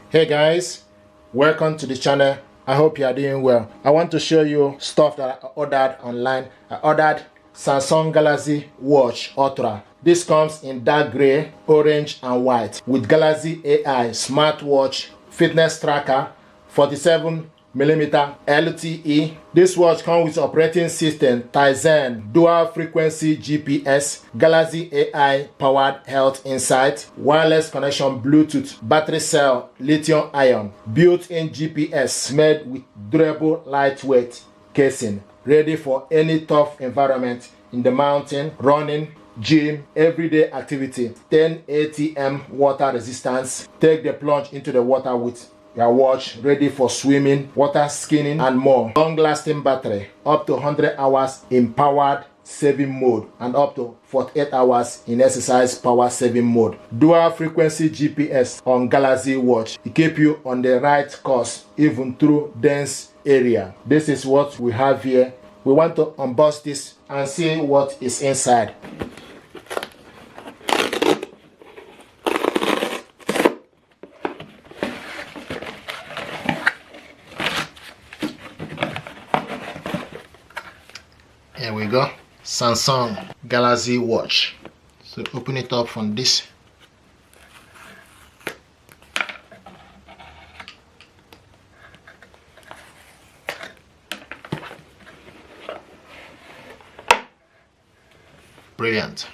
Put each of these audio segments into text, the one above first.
Hey guys, welcome to the channel. I hope you are doing well. I want to show you stuff that I ordered online. I ordered Samsung Galaxy Watch Ultra. This comes in dark gray, orange and white with Galaxy AI smartwatch fitness tracker 47mm LTE. This watch comes with operating system Tizen, dual frequency GPS, Galaxy AI powered health insight, wireless connection Bluetooth, battery cell lithium ion, built-in GPS made with durable lightweight casing, ready for any tough environment in the mountain, running, gym, everyday activity. 10 ATM water resistance. Take the plunge into the water with your watch, ready for swimming, water skiing and more. Long-lasting battery, up to 100 hours in powered saving mode and up to 48 hours in exercise power saving mode. Dual frequency GPS on Galaxy Watch. It keep you on the right course even through dense area. This is what we have here. We want to unbox this and see what is inside. Here we go. Samsung Galaxy Watch. So open it up from this. Brilliant.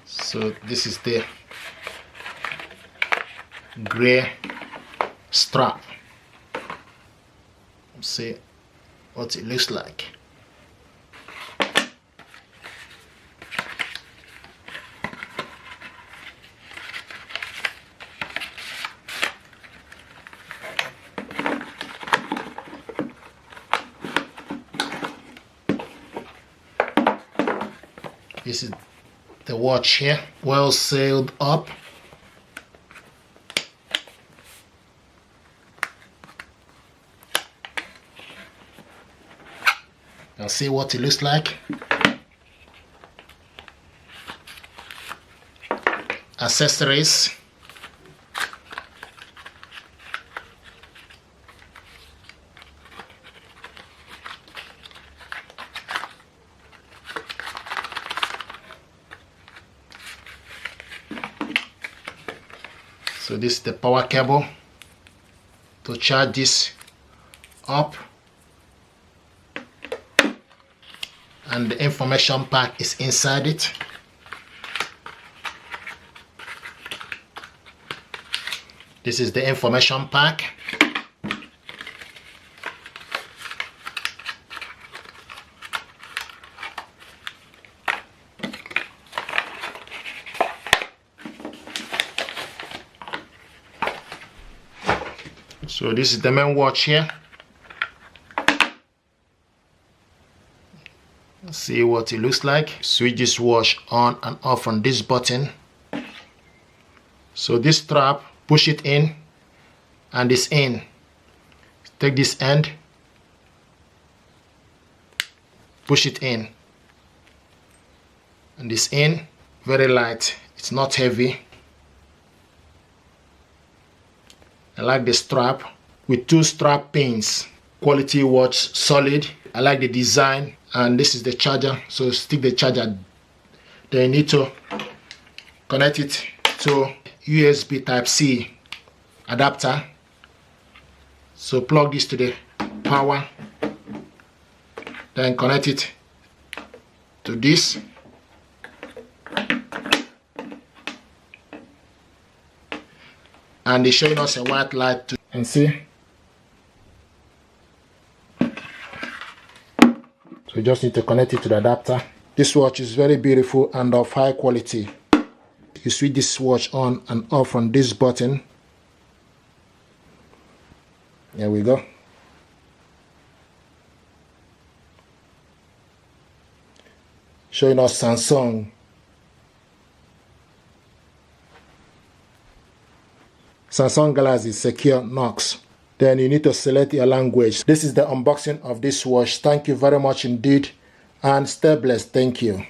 So this is the gray strap. Let's see what it looks like. This is the watch here, well sealed up. I'll see what it looks like. Accessories. So this is the power cable to charge this up, and the information pack is inside it. This is the information pack. So this is the main watch here. Let's see what it looks like. Switch this watch on and off on this button. So this strap, push it in and it's in. Take this end, push it in and it's in. Very light, it's not heavy. I like the strap with two strap pins. Quality watch, solid. I like the design, and this is the charger. So stick the charger. Then you need to connect it to USB Type-C adapter. So plug this to the power. Then connect it to this. And it's showing us a white light too. And see, so you just need to connect it to the adapter. This watch is very beautiful and of high quality. You switch this watch on and off on this button. There we go. Showing us Samsung. Samsung Galaxy Secure Knox. Then you need to select your language. This is the unboxing of this watch. Thank you very much indeed, and stay blessed. Thank you.